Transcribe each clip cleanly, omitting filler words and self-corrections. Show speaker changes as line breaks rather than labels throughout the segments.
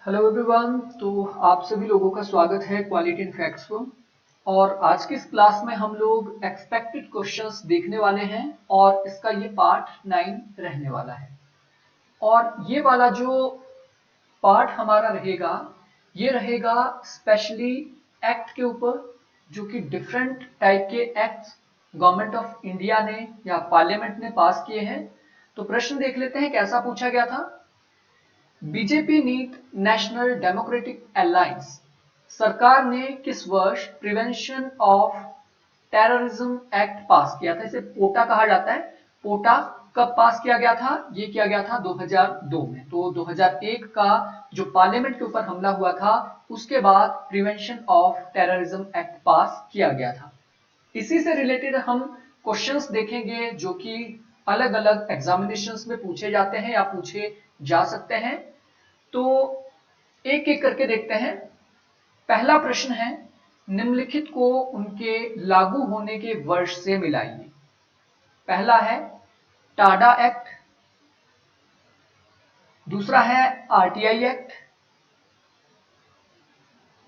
Hello everyone. तो आप सभी लोगों का स्वागत है क्वालिटी इन फैक्ट्स को। और आज की इस क्लास में हम लोग एक्सपेक्टेड क्वेश्चंस देखने वाले हैं और इसका ये पार्ट 9 रहने वाला है। और ये वाला जो पार्ट हमारा रहेगा ये रहेगा स्पेशली एक्ट के ऊपर, जो कि डिफरेंट टाइप के एक्ट्स गवर्नमेंट ऑफ इंडिया ने या पार्लियामेंट ने पास किए हैं। तो प्रश्न देख लेते हैं कैसा पूछा गया था। बीजेपी नीट नेशनल डेमोक्रेटिक अलायंस सरकार ने किस वर्ष Prevention of Terrorism Act pass किया था? इसे पोटा कहा जाता है। पोटा कब पास किया गया था? ये किया गया था 2002 में। तो 2001 का जो पार्लियामेंट के ऊपर हमला हुआ था उसके बाद prevention of Terrorism Act pass किया गया था। इसी से रिलेटेड हम क्वेश्चंस देखेंगे जो कि अलग अलग एग्जामिनेशंस में पूछे जाते हैं या पूछे जा सकते हैं। तो एक एक करके देखते हैं। पहला प्रश्न है, निम्नलिखित को उनके लागू होने के वर्ष से मिलाइए। पहला है टाडा एक्ट, दूसरा है आरटीआई एक्ट,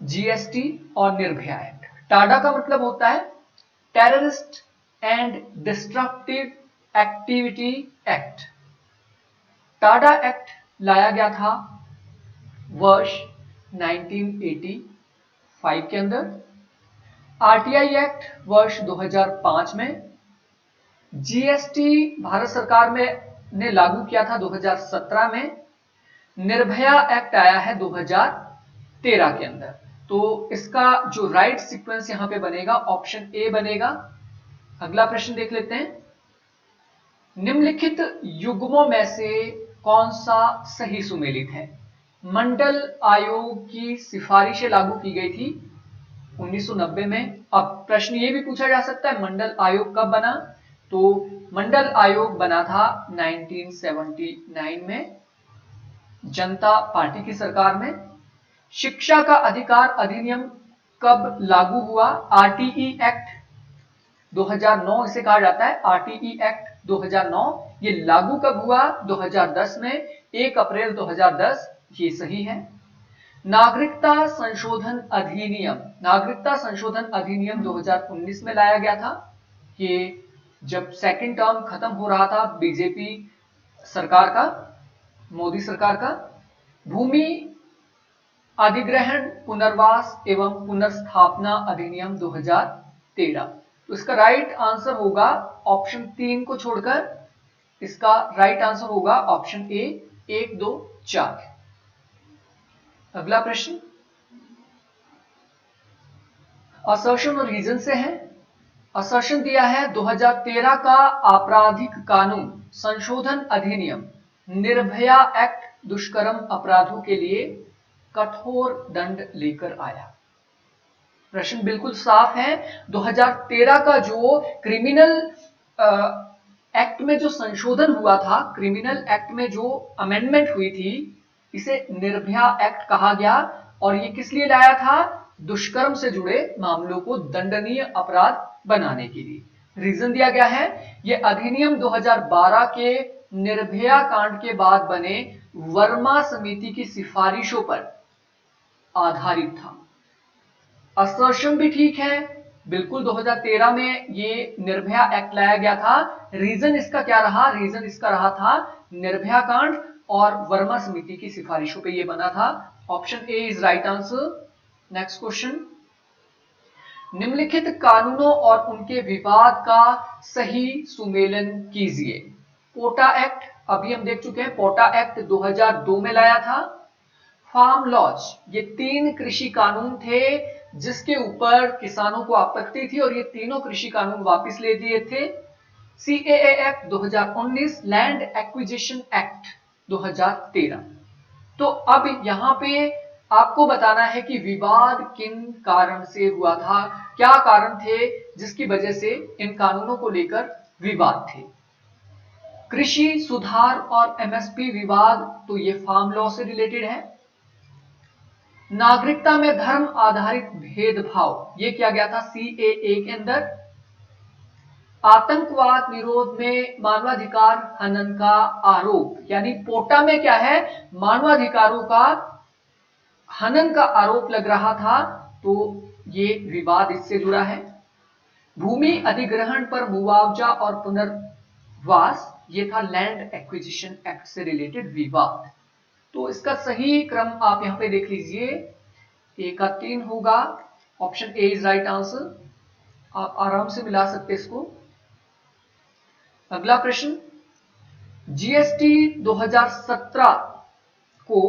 जीएसटी और निर्भया एक्ट। टाडा का मतलब होता है terrorist and destructive activity act. Tada act लाया गया था वर्ष 1985 के अंदर। आरटीआई एक्ट वर्ष 2005 में। जीएसटी भारत सरकार में ने लागू किया था 2017 में। निर्भया एक्ट आया है 2013 के अंदर। तो इसका जो राइट सीक्वेंस यहां पे बनेगा ऑप्शन ए बनेगा। अगला प्रश्न देख लेते हैं। निम्नलिखित युग्मों में से कौन सा सही सुमेलित है? मंडल आयोग की सिफारिशें लागू की गई थी 1990 में। अब प्रश्न ये भी पूछा जा सकता है मंडल आयोग कब बना? तो मंडल आयोग बना था 1979 में जनता पार्टी की सरकार में। शिक्षा का अधिकार अधिनियम कब लागू हुआ? आरटीई एक्ट 2009 इसे कहा जाता है। आरटीई एक्ट 2009 ये लागू कब हुआ? 2010 में, 1 अप्रैल 2010। ये सही है। नागरिकता संशोधन अधिनियम, नागरिकता संशोधन अधिनियम 2019 में लाया गया था। ये जब सेकंड टर्म खत्म हो रहा था बीजेपी सरकार का, मोदी सरकार का। भूमि अधिग्रहण पुनर्वास एवं पुनर्स्थापना अधिनियम 2013। तो इसका राइट आंसर होगा ऑप्शन 3 को छोड़कर, इसका राइट आंसर होगा ऑप्शन ए 1, 2, 4। अगला प्रश्न असर्शन और रीजन से है। असर्शन दिया है 2013 का आपराधिक कानून संशोधन अधिनियम निर्भया एक्ट दुष्कर्म अपराधों के लिए कठोर दंड लेकर आया। प्रश्न बिल्कुल साफ है। 2013 का जो क्रिमिनल एक्ट में जो संशोधन हुआ था, क्रिमिनल एक्ट में जो अमेंडमेंट हुई थी, इसे निर्भया एक्ट कहा गया। और ये किस लिए लाया था? दुष्कर्म से जुड़े मामलों को दंडनीय अपराध बनाने के लिए। रीजन दिया गया है ये अधिनियम 2012 के निर्भया कांड के बाद बने वर्मा समिति की सिफारिशों पर आधारित था। असर्शन भी ठीक है, बिल्कुल 2013 में ये निर्भया एक्ट लाया गया था। रीजन इसका क्या रहा? रीजन इसका रहा था निर्भया कांड और वर्मा समिति की सिफारिशों पे ये बना था। Option A is right answer. Next question, निम्नलिखित कानूनों और उनके विवाद का सही सुमेलन कीजिए। पोटा एक्ट अभी हम देख चुके हैं, पोटा एक्ट 2002 में लाया था। फार्म लॉज ये 3 कृषि कानून थे जिसके ऊपर किसानों को आपत्ति थी और ये तीनों कृषि कानून वापस ले दिए थे। CAA act 2019, land acquisition act 2013। तो अब यहां पे आपको बताना है कि विवाद किन कारण से हुआ था, क्या कारण थे जिसकी वजह से इन कानूनों को लेकर विवाद थे। कृषि सुधार और एमएसपी विवाद, तो ये फार्म लॉ से रिलेटेड है। नागरिकता में धर्म आधारित भेदभाव, ये किया गया था सीएए के अंदर। आतंकवाद निरोध में मानवाधिकार हनन का आरोप, यानी पोटा में क्या है? मानवाधिकारों का हनन का आरोप लग रहा था, तो ये विवाद इससे जुड़ा है। भूमि अधिग्रहण पर मुआवजा और पुनर्वास, ये था लैंड एक्विजिशन एक्ट से रिलेटेड विवाद। तो इसका सही क्रम आप यहां पे देख लीजिए, ए का 3 होगा, option A is right answer. आप आराम से मिला सकते इसको। अगला प्रश्न, जीएसटी 2017 को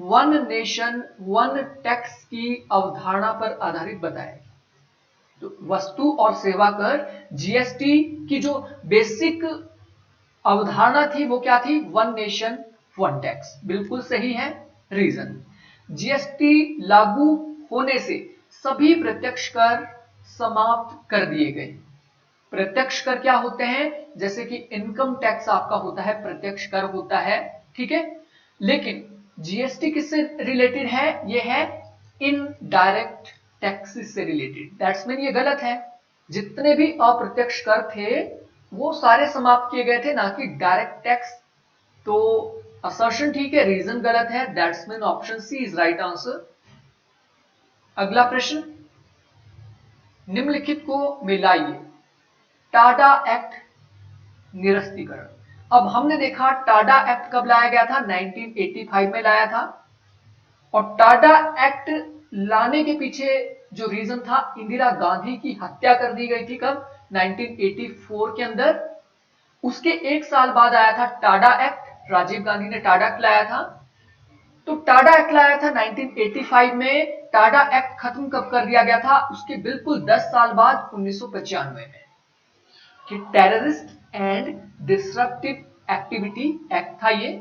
वन नेशन वन टैक्स की अवधारणा पर आधारित बताया। तो वस्तु और सेवा कर जीएसटी की जो बेसिक अवधारणा थी वो क्या थी? One nation one tax. बिल्कुल सही है। रीजन, जीएसटी लागू होने से सभी प्रत्यक्ष कर समाप्त कर दिए गए। प्रत्यक्ष कर क्या होते हैं? जैसे कि इनकम टैक्स आपका होता है, प्रत्यक्ष कर होता है, ठीक है। लेकिन जीएसटी किससे रिलेटेड है? ये है इनडायरेक्ट टैक्सेस से रिलेटेड। दैट्स मीन ये गलत है। जितने भी अप्रत्यक्ष कर थे वो सारे समाप्त किए गए थे, ना कि डायरेक्ट टैक्स। तो असर्शन ठीक है, रीजन गलत है। That's mean option C is right answer. अगला प्रश्न, निम्नलिखित को मिलाइए। टाडा एक्ट निरस्तीकरण। अब हमने देखा टाडा एक्ट कब लाया गया था? 1985 में लाया था। और टाडा एक्ट लाने के पीछे जो रीजन था, इंदिरा गांधी की हत्या कर दी गई थी। कब? 1984 के अंदर। उसके एक साल बाद आया था टाडा एक्ट, राजीव गांधी ने टाडा एक्ट लाया था। तो टाडा एक्ट लाया था 1985 में। टाडा एक्ट खत्म कब कर दिया गया था? उसके बिल्कुल 10 साल बाद 1995 में। कि terrorist and disruptive activity act था ये।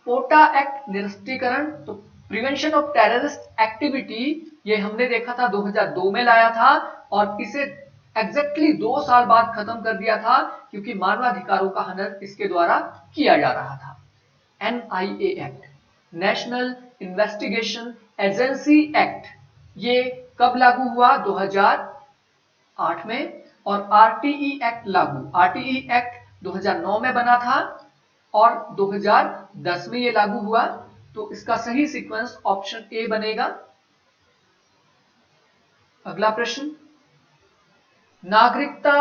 पोटा एक्ट निरस्तीकरण, तो प्रिवेंशन ऑफ टेररिस्ट एक्टिविटी, ये हमने देखा था 2002 में लाया था। और इसे एग्जैक्टली 2 साल बाद खत्म कर दिया था, क्योंकि मानवाधिकारों का हनन इसके द्वारा किया जा रहा था। NIA act, national investigation agency act, ये कब लागू हुआ? 2008 में। और आरटीई एक्ट लागू, आरटीई एक्ट 2009 में बना था और 2010 में ये लागू हुआ। तो इसका सही सीक्वेंस ऑप्शन ए बनेगा। अगला प्रश्न, नागरिकता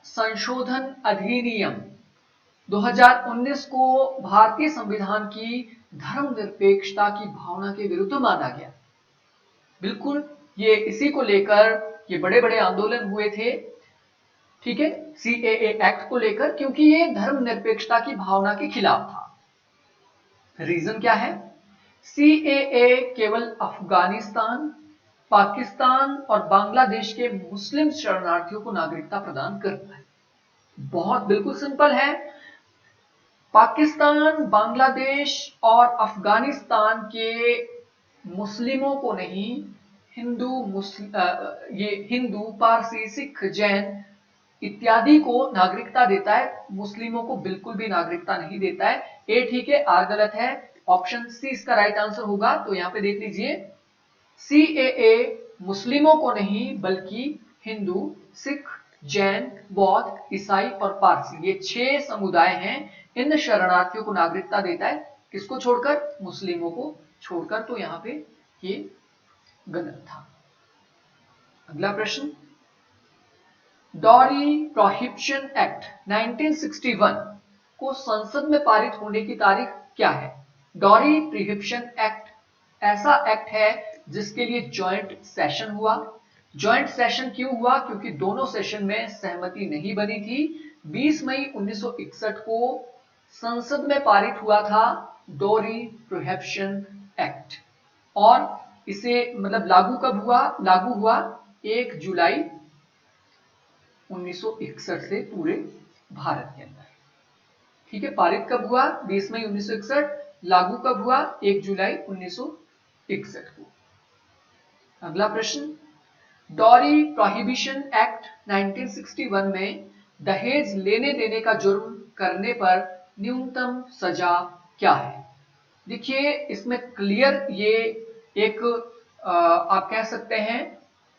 संशोधन अधिनियम 2019 को भारतीय संविधान की धर्मनिरपेक्षता की भावना के विरुद्ध माना गया। बिल्कुल, ये इसी को लेकर ये बड़े बड़े आंदोलन हुए थे, ठीक है, सीएए एक्ट को लेकर, क्योंकि ये धर्मनिरपेक्षता की भावना के खिलाफ था। रीजन क्या है? सीएए केवल अफगानिस्तान, पाकिस्तान और बांग्लादेश के मुस्लिम शरणार्थियों को नागरिकता प्रदान करता है। बहुत बिल्कुल सिंपल है। पाकिस्तान, बांग्लादेश और अफगानिस्तान के मुस्लिमों को नहीं, ये हिंदू, पारसी, सिख, जैन इत्यादि को नागरिकता देता है। मुस्लिमों को बिल्कुल भी नागरिकता नहीं देता है। ए ठीक है, आर गलत है। ऑप्शन सी इसका राइट आंसर होगा। तो यहां पे देख लीजिए, सीएए मुस्लिमों को नहीं बल्कि हिंदू, सिख, जैन, बौद्ध, ईसाई और पारसी, ये 6 समुदाय हैं, इन शरणार्थियों को नागरिकता देता है। किसको छोड़कर? मुस्लिमों को छोड़कर। तो यहां पे ये गलत था। अगला प्रश्न, डॉरी प्रोहिबिशन एक्ट 1961 को संसद में पारित होने की तारीख क्या है? डॉरी प्रोहिबिशन एक्ट ऐसा एक्ट है जिसके लिए जॉइंट सेशन हुआ। जॉइंट सेशन क्यों हुआ? क्योंकि दोनों सेशन में सहमति नहीं बनी थी। 20 मई 1961 को संसद में पारित हुआ था डॉरी प्रोहिबिशन एक्ट। और इसे मतलब लागू कब हुआ? लागू हुआ 1 जुलाई 1961 से पूरे भारत के अंदर, ठीक है। पारित कब हुआ? 20 मई 1961। लागू कब हुआ? 1 जुलाई 1961 को। अगला प्रश्न, डॉरी प्रोहिबिशन एक्ट 1961 में दहेज लेने देने का जुर्म करने पर न्यूनतम सजा क्या है? देखिए, इसमें क्लियर ये एक आप कह सकते हैं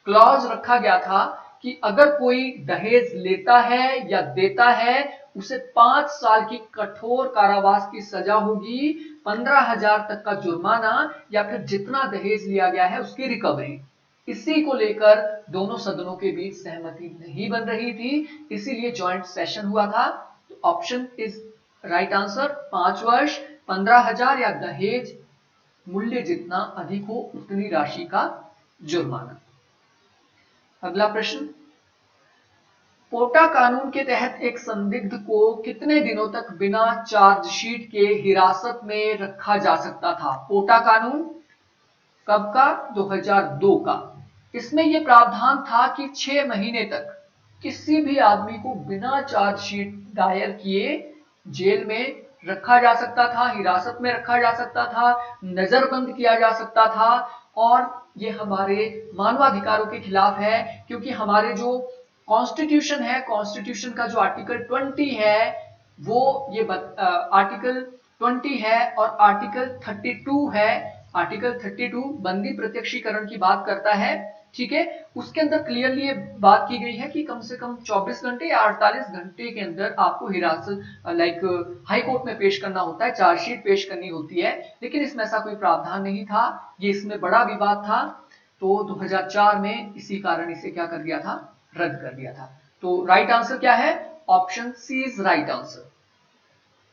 क्लॉज रखा गया था कि अगर कोई दहेज लेता है या देता है उसे 5 साल की कठोर कारावास की सजा होगी, 15,000 तक का जुर्माना या फिर जितना दहेज लिया गया है उसकी रिकवरी। इसी को लेकर दोनों सदनों के बीच सहमति नहीं बन रही थी, इसीलिए ज्वाइंट सेशन हुआ था। तो ऑप्शन इज राइट आंसर, 5 वर्ष, 15,000 या दहेज मूल्य जितना अधिक हो उतनी राशि का जुर्माना। अगला प्रश्न, पोटा कानून के तहत एक संदिग्ध को कितने दिनों तक बिना चार्जशीट के हिरासत में रखा जा सकता था? पोटा कानून कब का? 2002 का। इसमें यह प्रावधान था कि 6 महीने तक किसी भी आदमी को बिना चार्जशीट दायर किए जेल में रखा जा सकता था, हिरासत में रखा जा सकता था, नजरबंद किया जा सकता था। और ये हमारे मानवाधिकारों के खिलाफ है, क्योंकि हमारे जो कॉन्स्टिट्यूशन है, कॉन्स्टिट्यूशन का जो आर्टिकल 20 है वो ये आर्टिकल 20 है और आर्टिकल 32 है। आर्टिकल 32 बंदी प्रत्यक्षीकरण की बात करता है, ठीक है। उसके अंदर क्लियरली ये बात की गई है कि कम से कम 24 घंटे या 48 घंटे के अंदर आपको हिरासत हाई कोर्ट में पेश करना होता है, चार्जशीट पेश करनी होती है। लेकिन इसमें ऐसा कोई प्रावधान नहीं था, ये इसमें बड़ा विवाद था। तो 2004 में इसी कारण इसे क्या कर दिया था? रद्द कर दिया था। तो राइट आंसर क्या है? Option C is right answer.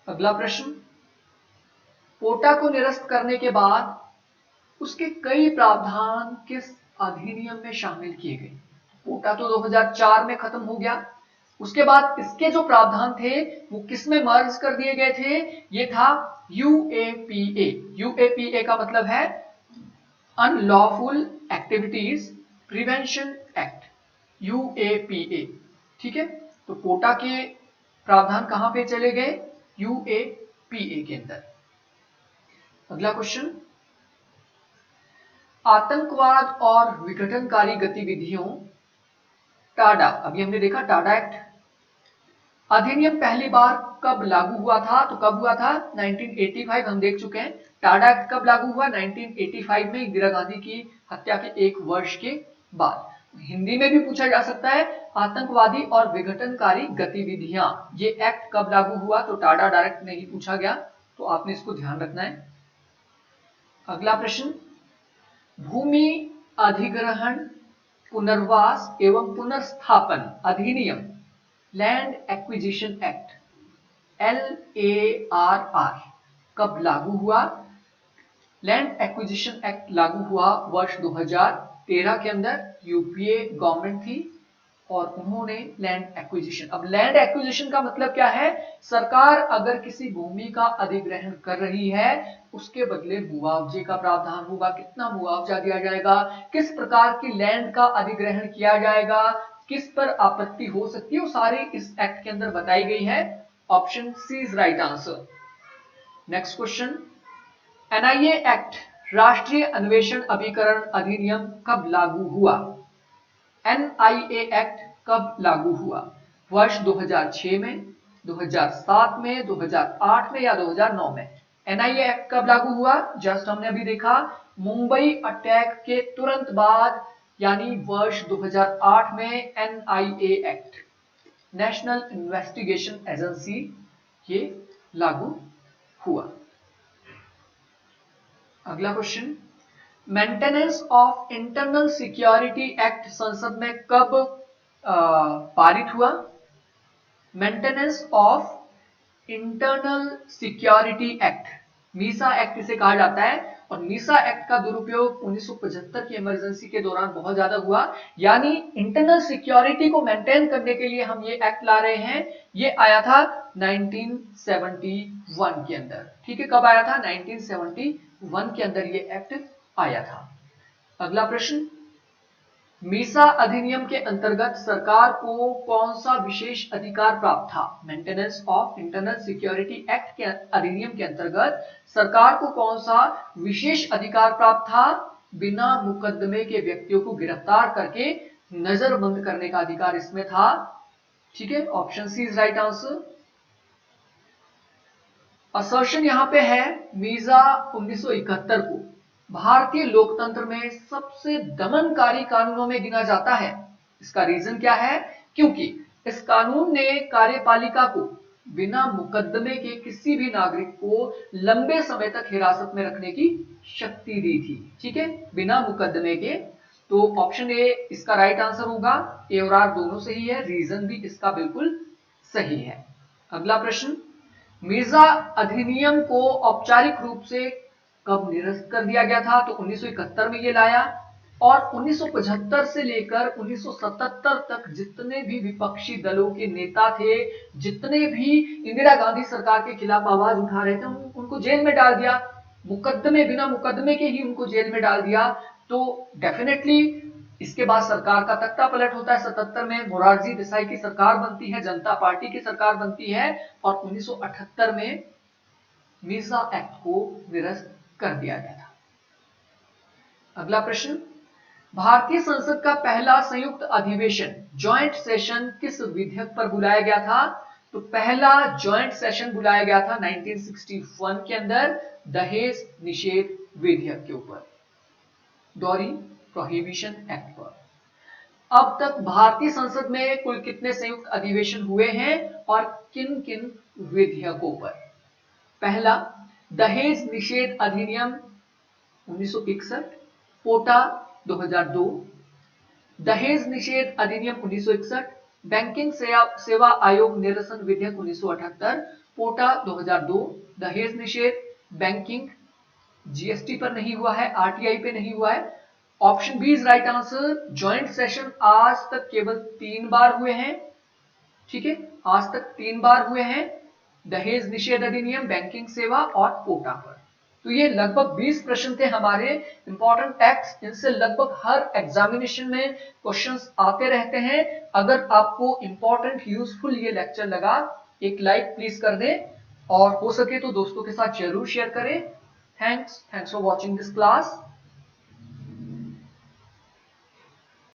अगला प्रश्न, पोटा को निरस्त करने के बाद उसके कई प्रावधान किस अधिनियम में शामिल किए गए? पोटा तो 2004 में खत्म हो गया, उसके बाद इसके जो प्रावधान थे वो किस में मर्ज कर दिए गए थे? ये था यूएपीए। यूएपीए का मतलब है unlawful activities prevention act, UAPA, ठीक है। तो पोटा के प्रावधान कहां पे चले गए? यूएपीए के अंदर। अगला क्वेश्चन, आतंकवाद और विघटनकारी गतिविधियों टाडा, अभी हमने देखा टाडा एक्ट अधिनियम पहली बार कब लागू हुआ था? तो कब हुआ था? 1985, हम देख चुके हैं। टाडा एक्ट कब लागू हुआ? 1985 में, इंदिरा गांधी की हत्या के 1 वर्ष के बाद। हिंदी में भी पूछा जा सकता है, आतंकवादी और विघटनकारी गतिविधियां, ये एक्ट कब लागू हुआ? तो टाडा डायरेक्ट नहीं पूछा गया, तो आपने इसको ध्यान रखना है। अगला प्रश्न, भूमि अधिग्रहण पुनर्वास एवं पुनर्स्थापन अधिनियम, लैंड एक्विजिशन एक्ट, LARR, कब लागू हुआ? लैंड एक्विजिशन एक्ट लागू हुआ वर्ष 2013 के अंदर। यूपीए गवर्नमेंट थी और उन्होंने लैंड एक्विजिशन, अब लैंड एक्विजिशन का मतलब क्या है? सरकार अगर किसी भूमि का अधिग्रहण कर रही है उसके बदले मुआवजे का प्रावधान होगा, कितना मुआवजा दिया जाएगा, किस प्रकार की लैंड का अधिग्रहण किया जाएगा, किस पर आपत्ति हो सकती है, वो सारी इस एक्ट के अंदर बताई गई है। Option C is right answer. Next question, NIA act राष्ट्रीय अन्वेषण अभिकरण अधिनियम कब लागू हुआ? एनआईए एक्ट कब लागू हुआ? वर्ष 2006 में, 2007 में, 2008 में या 2009 में? एनआईए एक्ट कब लागू हुआ? जस्ट हमने अभी देखा, मुंबई अटैक के तुरंत बाद, यानी वर्ष 2008 में NIA act, national investigation agency, ये लागू हुआ। अगला question, maintenance of internal security act संसद में कब पारित हुआ? Maintenance of internal security act, Misa act इसे कहा जाता है। और मीसा एक्ट का दुरुपयोग 1975 की इमरजेंसी के दौरान बहुत ज्यादा हुआ, यानी इंटरनल सिक्योरिटी को मेंटेन करने के लिए हम ये एक्ट ला रहे हैं। ये आया था 1971 के अंदर, ठीक है। कब आया था? 1971 के अंदर ये एक्ट आया था। अगला प्रश्न, मीसा अधिनियम के अंतर्गत सरकार को कौन सा विशेष अधिकार प्राप्त था? Maintenance of internal security act के अधिनियम के अंतर्गत सरकार को कौन सा विशेष अधिकार प्राप्त था? बिना मुकदमे के व्यक्तियों को गिरफ्तार करके नजरबंद करने का अधिकार इसमें था, ठीक है। Option C is right answer. Assertion यहां पे है, मीसा 1971 को भारतीय लोकतंत्र में सबसे दमनकारी कानूनों में गिना जाता है। इसका रीजन क्या है? क्योंकि इस कानून ने कार्यपालिका को बिना मुकदमे के किसी भी नागरिक को लंबे समय तक हिरासत में रखने की शक्ति दी थी। ठीक है, बिना मुकदमे के। तो ऑप्शन ए इसका राइट आंसर होगा। ए और आर दोनों सही है, रीजन भी इसका बिल्कुल सही है। अगला प्रश्न, मिर्जा अधिनियम को औपचारिक रूप से कब निरस्त कर दिया गया था? तो 1971 में ये लाया, और 1975 से लेकर 1977 तक जितने भी विपक्षी दलों के नेता थे, जितने भी इंदिरा गांधी सरकार के खिलाफ आवाज उठा रहे थे, उनको जेल में डाल दिया। मुकदमे, बिना मुकदमे के ही उनको जेल में डाल दिया। तो डेफिनेटली इसके बाद सरकार का तख्ता पलट होता है। 77 में मोरारजी देसाई की सरकार बनती है, जनता पार्टी की सरकार बनती है, और 1978 में मिर्जा एक्ट को निरस्त कर दिया गया था। अगला प्रश्न, भारतीय संसद का पहला संयुक्त अधिवेशन जॉइंट सेशन किस विधेयक पर बुलाया गया था? तो पहला जॉइंट सेशन बुलाया गया था 1961 के अंदर दहेज निषेध विधेयक के ऊपर, डॉरी प्रोहिबिशन एक्ट पर। अब तक भारतीय संसद में कुल कितने संयुक्त अधिवेशन हुए हैं और किन किन विधेयकों पर? पहला, दहेज निषेध अधिनियम 1961, पोटा 2002, दहेज निषेध अधिनियम 1961, बैंकिंग सेवा आयोग निरसन विधेयक 1978, पोटा 2002, दहेज निषेध, बैंकिंग, जीएसटी पर नहीं हुआ है, आरटीआई पे नहीं हुआ है। Option B is right answer. Joint session आज तक केवल 3 बार हुए हैं। ठीक है, आज तक 3 बार हुए हैं, दहेज निषेध अधिनियम, बैंकिंग सेवा और कोटा पर। तो ये लगभग 20 प्रश्न थे हमारे इंपॉर्टेंट टेक्स्ट, इनसे लगभग हर एग्जामिनेशन में क्वेश्चंस आते रहते हैं। अगर आपको इंपॉर्टेंट यूजफुल ये लेक्चर लगा, एक लाइक प्लीज कर दें, और हो सके तो दोस्तों के साथ जरूर शेयर करें। Thanks for watching this class.